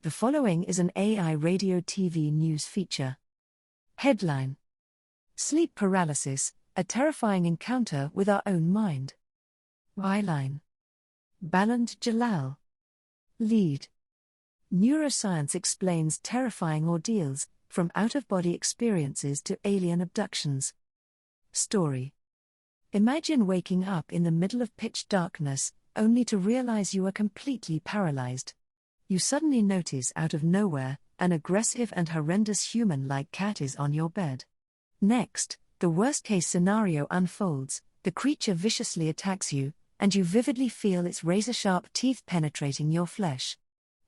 The following is an AI radio TV news feature. Headline: Sleep paralysis, a terrifying encounter with our own mind. Byline: Baland Jalal. Lead: Neuroscience explains terrifying ordeals, from out-of-body experiences to alien abductions. Story: Imagine waking up in the middle of pitch darkness, only to realize you are completely paralyzed. You suddenly notice out of nowhere, an aggressive and horrendous human-like cat is on your bed. Next, the worst-case scenario unfolds, the creature viciously attacks you, and you vividly feel its razor-sharp teeth penetrating your flesh.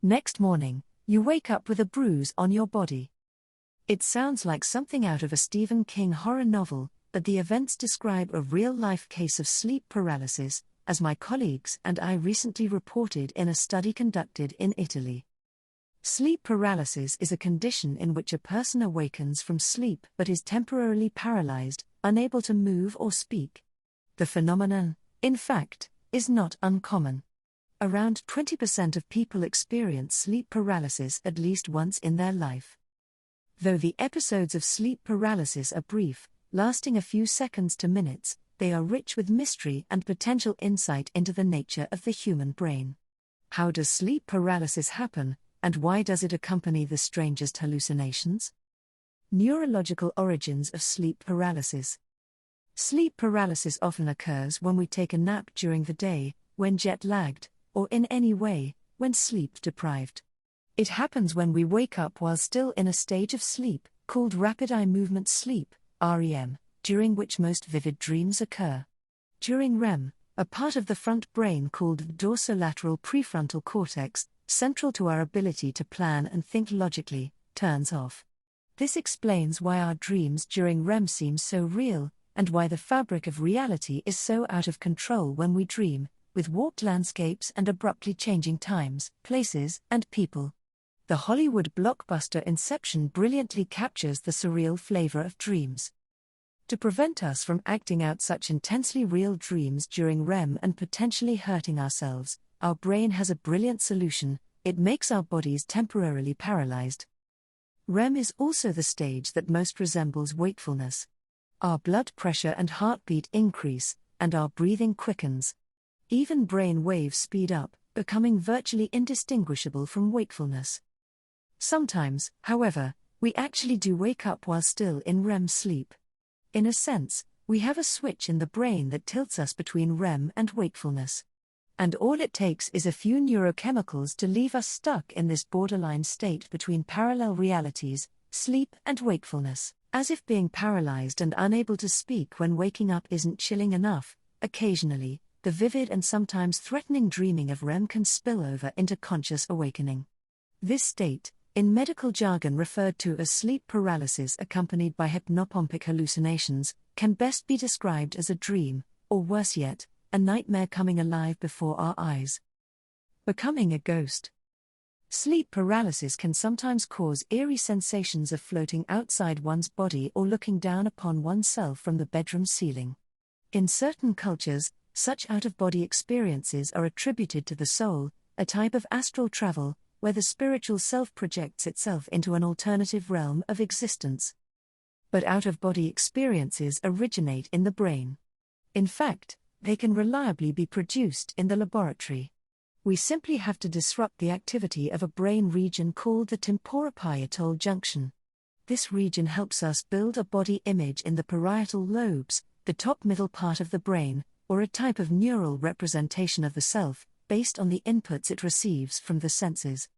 Next morning, you wake up with a bruise on your body. It sounds like something out of a Stephen King horror novel, but the events describe a real-life case of sleep paralysis, as my colleagues and I recently reported in a study conducted in Italy. Sleep paralysis is a condition in which a person awakens from sleep but is temporarily paralyzed, unable to move or speak. The phenomenon, in fact, is not uncommon. Around 20% of people experience sleep paralysis at least once in their life. Though the episodes of sleep paralysis are brief, lasting a few seconds to minutes, they are rich with mystery and potential insight into the nature of the human brain. How does sleep paralysis happen, and why does it accompany the strangest hallucinations? Neurological origins of sleep paralysis. Sleep paralysis often occurs when we take a nap during the day, when jet-lagged, or in any way, when sleep-deprived. It happens when we wake up while still in a stage of sleep, called rapid eye movement sleep, REM, during which most vivid dreams occur. During REM, a part of the front brain called the dorsolateral prefrontal cortex, central to our ability to plan and think logically, turns off. This explains why our dreams during REM seem so real, and why the fabric of reality is so out of control when we dream, with warped landscapes and abruptly changing times, places, and people. The Hollywood blockbuster Inception brilliantly captures the surreal flavor of dreams. To prevent us from acting out such intensely real dreams during REM and potentially hurting ourselves, our brain has a brilliant solution: it makes our bodies temporarily paralyzed. REM is also the stage that most resembles wakefulness. Our blood pressure and heartbeat increase, and our breathing quickens. Even brain waves speed up, becoming virtually indistinguishable from wakefulness. Sometimes, however, we actually do wake up while still in REM sleep. In a sense, we have a switch in the brain that tilts us between REM and wakefulness. And all it takes is a few neurochemicals to leave us stuck in this borderline state between parallel realities, sleep and wakefulness. As if being paralyzed and unable to speak when waking up isn't chilling enough, occasionally, the vivid and sometimes threatening dreaming of REM can spill over into conscious awakening. This state, in medical jargon referred to as sleep paralysis accompanied by hypnopompic hallucinations, can best be described as a dream, or worse yet, a nightmare coming alive before our eyes. Becoming a ghost. Sleep paralysis can sometimes cause eerie sensations of floating outside one's body or looking down upon oneself from the bedroom ceiling. In certain cultures, such out-of-body experiences are attributed to the soul, a type of astral travel, where the spiritual self projects itself into an alternative realm of existence. But out-of-body experiences originate in the brain. In fact, they can reliably be produced in the laboratory. We simply have to disrupt the activity of a brain region called the temporoparietal junction. This region helps us build a body image in the parietal lobes, the top middle part of the brain, or a type of neural representation of the self, based on the inputs it receives from the senses.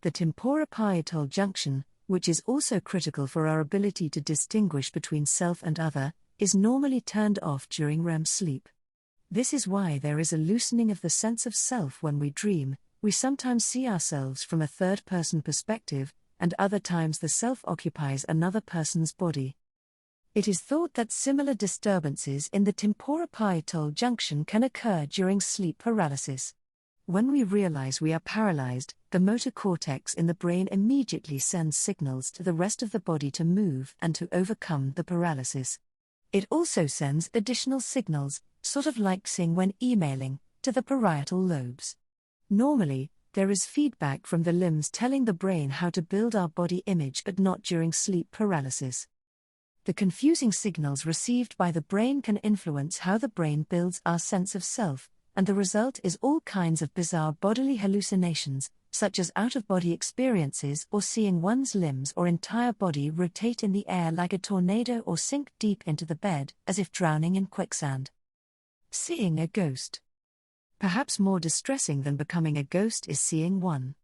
The temporoparietal junction, which is also critical for our ability to distinguish between self and other, is normally turned off during REM sleep. This is why there is a loosening of the sense of self when we dream. We sometimes see ourselves from a third-person perspective, and other times the self occupies another person's body. It is thought that similar disturbances in the temporoparietal junction can occur during sleep paralysis. When we realize we are paralyzed, the motor cortex in the brain immediately sends signals to the rest of the body to move and to overcome the paralysis. It also sends additional signals, sort of like seeing when emailing, to the parietal lobes. Normally, There is feedback from the limbs telling the brain how to build our body image, but not during sleep paralysis. The confusing signals received by the brain can influence how the brain builds our sense of self, and the result is all kinds of bizarre bodily hallucinations, such as out-of-body experiences or seeing one's limbs or entire body rotate in the air like a tornado or sink deep into the bed, as if drowning in quicksand. Seeing a ghost. Perhaps more distressing than becoming a ghost is seeing one.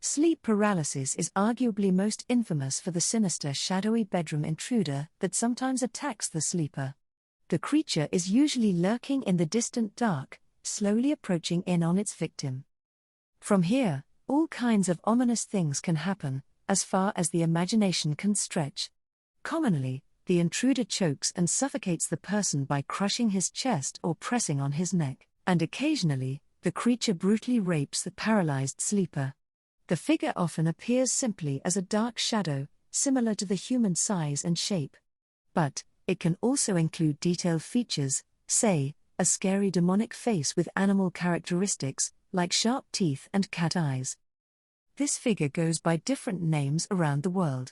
Sleep paralysis is arguably most infamous for the sinister, shadowy bedroom intruder that sometimes attacks the sleeper. The creature is usually lurking in the distant dark, slowly approaching in on its victim. From here, all kinds of ominous things can happen, as far as the imagination can stretch. Commonly, the intruder chokes and suffocates the person by crushing his chest or pressing on his neck, and occasionally, the creature brutally rapes the paralyzed sleeper. The figure often appears simply as a dark shadow, similar to the human size and shape. But it can also include detailed features, say, a scary demonic face with animal characteristics, like sharp teeth and cat eyes. This figure goes by different names around the world.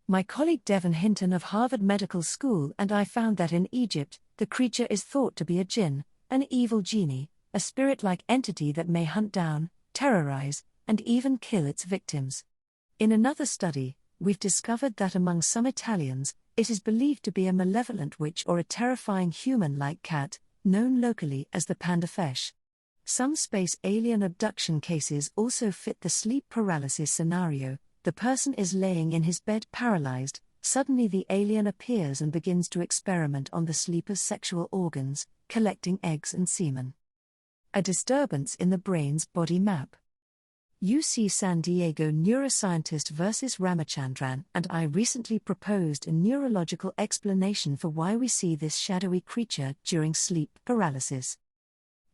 My colleague Devon Hinton of Harvard Medical School and I found that in Egypt, the creature is thought to be a jinn, an evil genie, a spirit-like entity that may hunt down, terrorize, and even kill its victims. In another study, we've discovered that among some Italians, it is believed to be a malevolent witch or a terrifying human-like cat, known locally as the pandafesh. Some space alien abduction cases also fit the sleep paralysis scenario. The person is laying in his bed paralyzed, suddenly the alien appears and begins to experiment on the sleeper's sexual organs, collecting eggs and semen. A disturbance in the brain's body map. UC San Diego neuroscientist versus Ramachandran and I recently proposed a neurological explanation for why we see this shadowy creature during sleep paralysis.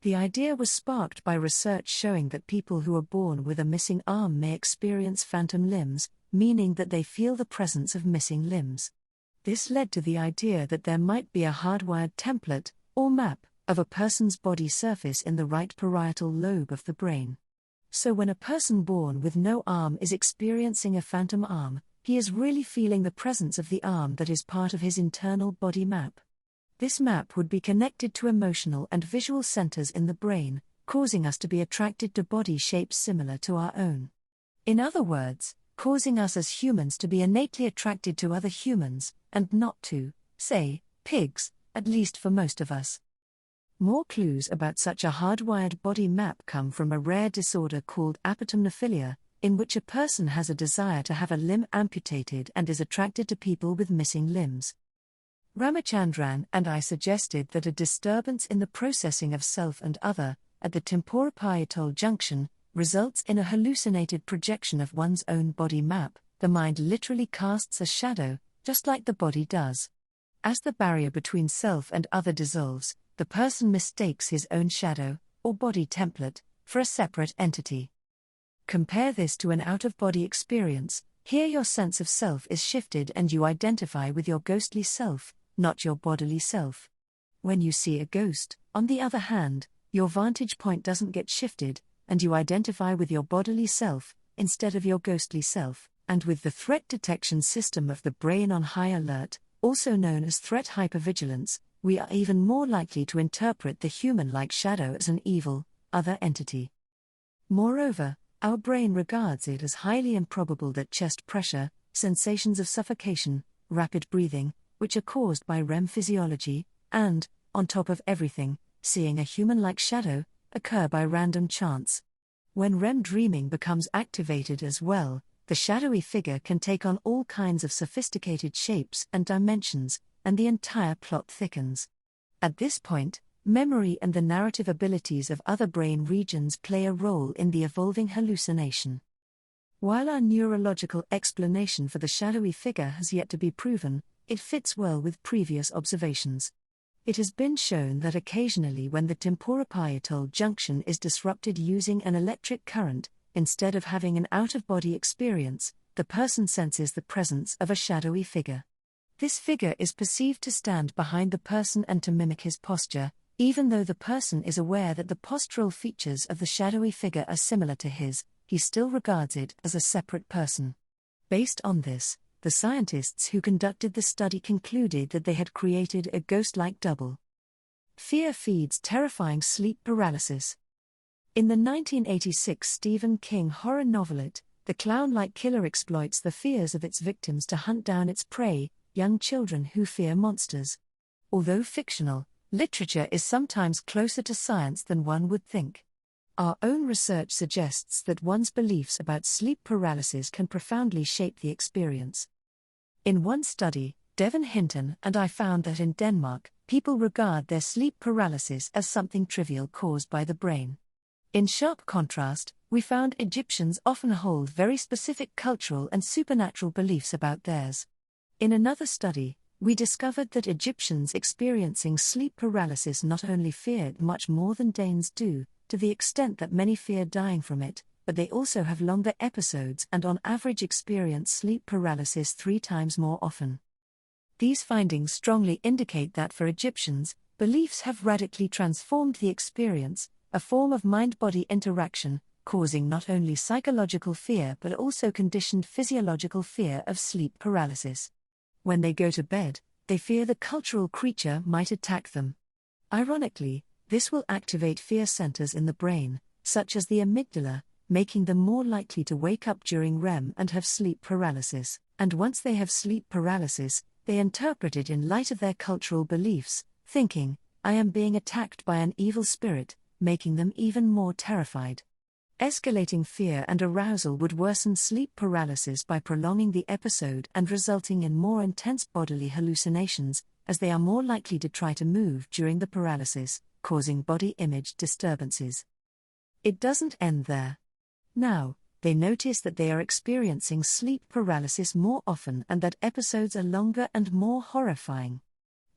The idea was sparked by research showing that people who are born with a missing arm may experience phantom limbs, meaning that they feel the presence of missing limbs. This led to the idea that there might be a hardwired template, or map, of a person's body surface in the right parietal lobe of the brain. So when a person born with no arm is experiencing a phantom arm, he is really feeling the presence of the arm that is part of his internal body map. This map would be connected to emotional and visual centers in the brain, causing us to be attracted to body shapes similar to our own. In other words, causing us as humans to be innately attracted to other humans, and not to, say, pigs, at least for most of us. More clues about such a hardwired body map come from a rare disorder called apotemnophilia, in which a person has a desire to have a limb amputated and is attracted to people with missing limbs. Ramachandran and I suggested that a disturbance in the processing of self and other, at the temporoparietal junction, results in a hallucinated projection of one's own body map. The mind literally casts a shadow, just like the body does. As the barrier between self and other dissolves, the person mistakes his own shadow, or body template, for a separate entity. Compare this to an out-of-body experience. Here your sense of self is shifted and you identify with your ghostly self, not your bodily self. When you see a ghost, on the other hand, your vantage point doesn't get shifted, and you identify with your bodily self, instead of your ghostly self, and with the threat detection system of the brain on high alert, also known as threat hypervigilance, we are even more likely to interpret the human-like shadow as an evil, other entity. Moreover, our brain regards it as highly improbable that chest pressure, sensations of suffocation, rapid breathing, which are caused by REM physiology, and, on top of everything, seeing a human-like shadow, occur by random chance. When REM dreaming becomes activated as well, the shadowy figure can take on all kinds of sophisticated shapes and dimensions, and the entire plot thickens. At this point, memory and the narrative abilities of other brain regions play a role in the evolving hallucination. While our neurological explanation for the shadowy figure has yet to be proven, it fits well with previous observations. It has been shown that occasionally when the temporoparietal junction is disrupted using an electric current, instead of having an out-of-body experience, the person senses the presence of a shadowy figure. This figure is perceived to stand behind the person and to mimic his posture, even though the person is aware that the postural features of the shadowy figure are similar to his. he still regards it as a separate person. Based on this, the scientists who conducted the study concluded that they had created a ghost-like double. Fear feeds terrifying sleep paralysis. In the 1986 Stephen King horror novelette, the clown-like killer exploits the fears of its victims to hunt down its prey, young children who fear monsters. Although fictional, literature is sometimes closer to science than one would think. Our own research suggests that one's beliefs about sleep paralysis can profoundly shape the experience. In one study, Devon Hinton and I found that in Denmark, people regard their sleep paralysis as something trivial caused by the brain. In sharp contrast, we found Egyptians often hold very specific cultural and supernatural beliefs about theirs. In another study, we discovered that Egyptians experiencing sleep paralysis not only feared much more than Danes do, to the extent that many fear dying from it, but they also have longer episodes and on average experience sleep paralysis 3 times more often. These findings strongly indicate that for Egyptians, beliefs have radically transformed the experience, a form of mind-body interaction, causing not only psychological fear but also conditioned physiological fear of sleep paralysis. When they go to bed, they fear the cultural creature might attack them. Ironically, this will activate fear centers in the brain, such as the amygdala, making them more likely to wake up during REM and have sleep paralysis, and once they have sleep paralysis, they interpret it in light of their cultural beliefs, thinking, "I am being attacked by an evil spirit," making them even more terrified. Escalating fear and arousal would worsen sleep paralysis by prolonging the episode and resulting in more intense bodily hallucinations, as they are more likely to try to move during the paralysis, causing body image disturbances. It doesn't end there. Now, they notice that they are experiencing sleep paralysis more often and that episodes are longer and more horrifying.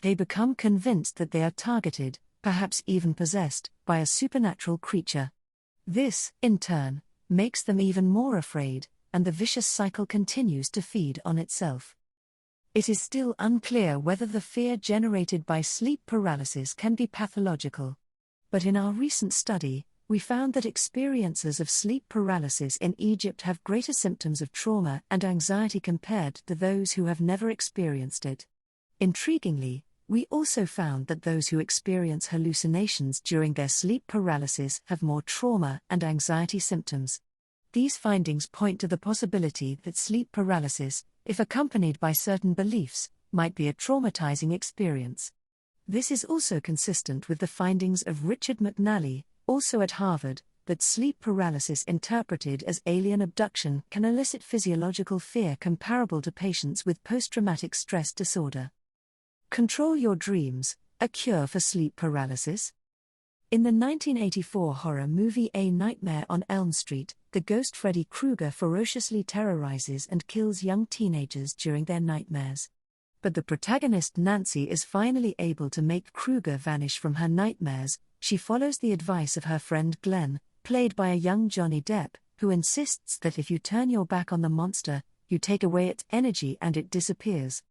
They become convinced that they are targeted, perhaps even possessed, by a supernatural creature. This, in turn, makes them even more afraid, and the vicious cycle continues to feed on itself. It is still unclear whether the fear generated by sleep paralysis can be pathological. But in our recent study, we found that experiencers of sleep paralysis in Egypt have greater symptoms of trauma and anxiety compared to those who have never experienced it. Intriguingly, we also found that those who experience hallucinations during their sleep paralysis have more trauma and anxiety symptoms. These findings point to the possibility that sleep paralysis, if accompanied by certain beliefs, might be a traumatizing experience. This is also consistent with the findings of Richard McConnell, also at Harvard, that sleep paralysis interpreted as alien abduction can elicit physiological fear comparable to patients with post-traumatic stress disorder. Control Your Dreams, A Cure for Sleep Paralysis? In the 1984 horror movie A Nightmare on Elm Street, the ghost Freddy Krueger ferociously terrorizes and kills young teenagers during their nightmares. But the protagonist Nancy is finally able to make Krueger vanish from her nightmares. She follows the advice of her friend Glenn, played by a young Johnny Depp, who insists that if you turn your back on the monster, you take away its energy and it disappears.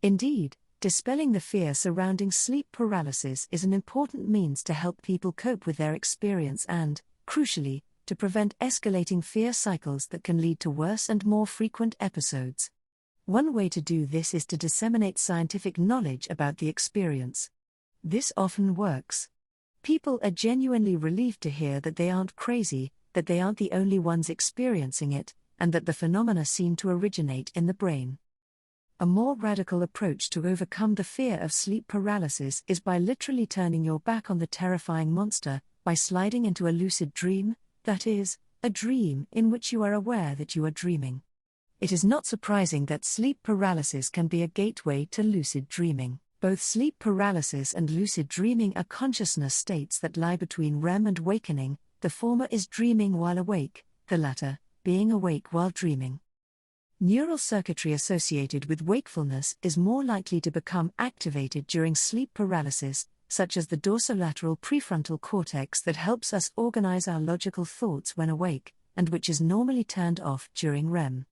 Indeed, dispelling the fear surrounding sleep paralysis is an important means to help people cope with their experience and, crucially, to prevent escalating fear cycles that can lead to worse and more frequent episodes. One way to do this is to disseminate scientific knowledge about the experience. This often works. People are genuinely relieved to hear that they aren't crazy, that they aren't the only ones experiencing it, and that the phenomena seem to originate in the brain. A more radical approach to overcome the fear of sleep paralysis is by literally turning your back on the terrifying monster, by sliding into a lucid dream, that is, a dream in which you are aware that you are dreaming. It is not surprising that sleep paralysis can be a gateway to lucid dreaming. Both sleep paralysis and lucid dreaming are consciousness states that lie between REM and wakening. The former is dreaming while awake, the latter, being awake while dreaming. Neural circuitry associated with wakefulness is more likely to become activated during sleep paralysis, such as the dorsolateral prefrontal cortex that helps us organize our logical thoughts when awake, and which is normally turned off during REM.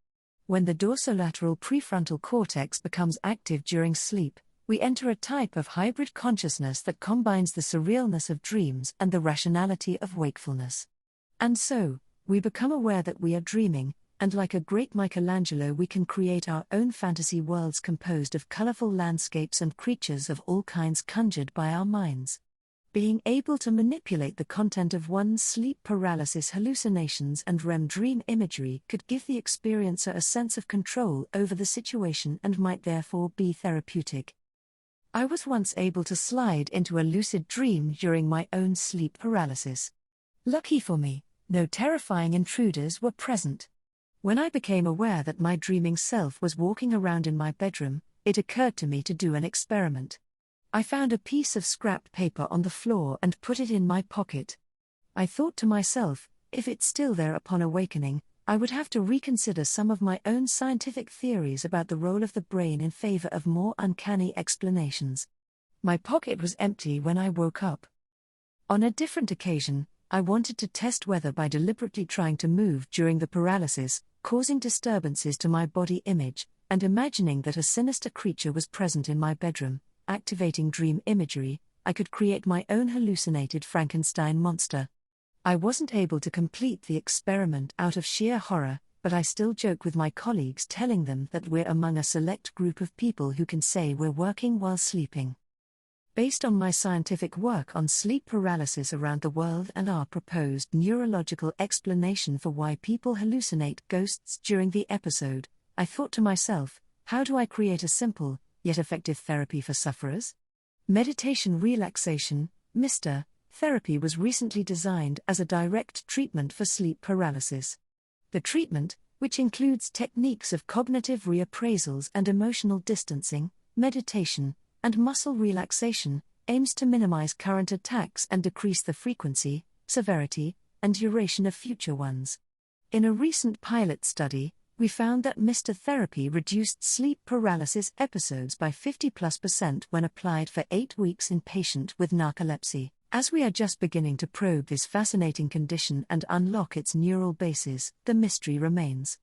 When the dorsolateral prefrontal cortex becomes active during sleep, we enter a type of hybrid consciousness that combines the surrealness of dreams and the rationality of wakefulness. And so, We become aware that we are dreaming, and like a great Michelangelo, we can create our own fantasy worlds composed of colorful landscapes and creatures of all kinds conjured by our minds. Being able to manipulate the content of one's sleep paralysis hallucinations and REM dream imagery could give the experiencer a sense of control over the situation and might therefore be therapeutic. I was once able to slide into a lucid dream during my own sleep paralysis. Lucky for me, no terrifying intruders were present. When I became aware that my dreaming self was walking around in my bedroom, it occurred to me to do an experiment. I found a piece of scrap paper on the floor and put it in my pocket. I thought to myself, if it's still there upon awakening, I would have to reconsider some of my own scientific theories about the role of the brain in favor of more uncanny explanations. My pocket was empty when I woke up. On a different occasion, I wanted to test whether by deliberately trying to move during the paralysis, causing disturbances to my body image, and imagining that a sinister creature was present in my bedroom, activating dream imagery, I could create my own hallucinated Frankenstein monster. I wasn't able to complete the experiment out of sheer horror, but I still joke with my colleagues, telling them that we're among a select group of people who can say we're working while sleeping. Based on my scientific work on sleep paralysis around the world and our proposed neurological explanation for why people hallucinate ghosts during the episode, I thought to myself, how do I create a simple, yet effective therapy for sufferers? Meditation relaxation, Mr. Therapy was recently designed as a direct treatment for sleep paralysis. The treatment, which includes techniques of cognitive reappraisals and emotional distancing, meditation, and muscle relaxation, aims to minimize current attacks and decrease the frequency, severity, and duration of future ones. In a recent pilot study, we found that Mr. Therapy reduced sleep paralysis episodes by 50+% when applied for 8 weeks in patients with narcolepsy. As we are just beginning to probe this fascinating condition and unlock its neural bases, the mystery remains.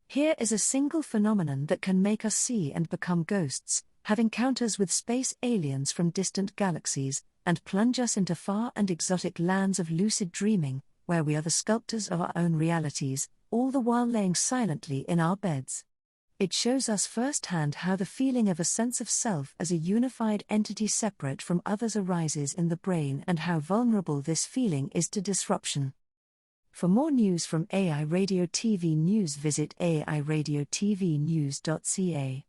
Here is a single phenomenon that can make us see and become ghosts, have encounters with space aliens from distant galaxies, and plunge us into far and exotic lands of lucid dreaming, where we are the sculptors of our own realities, all the while laying silently in our beds. It shows us firsthand how the feeling of a sense of self as a unified entity separate from others arises in the brain and how vulnerable this feeling is to disruption. For more news from AI Radio TV News, visit airadiotvnews.ca.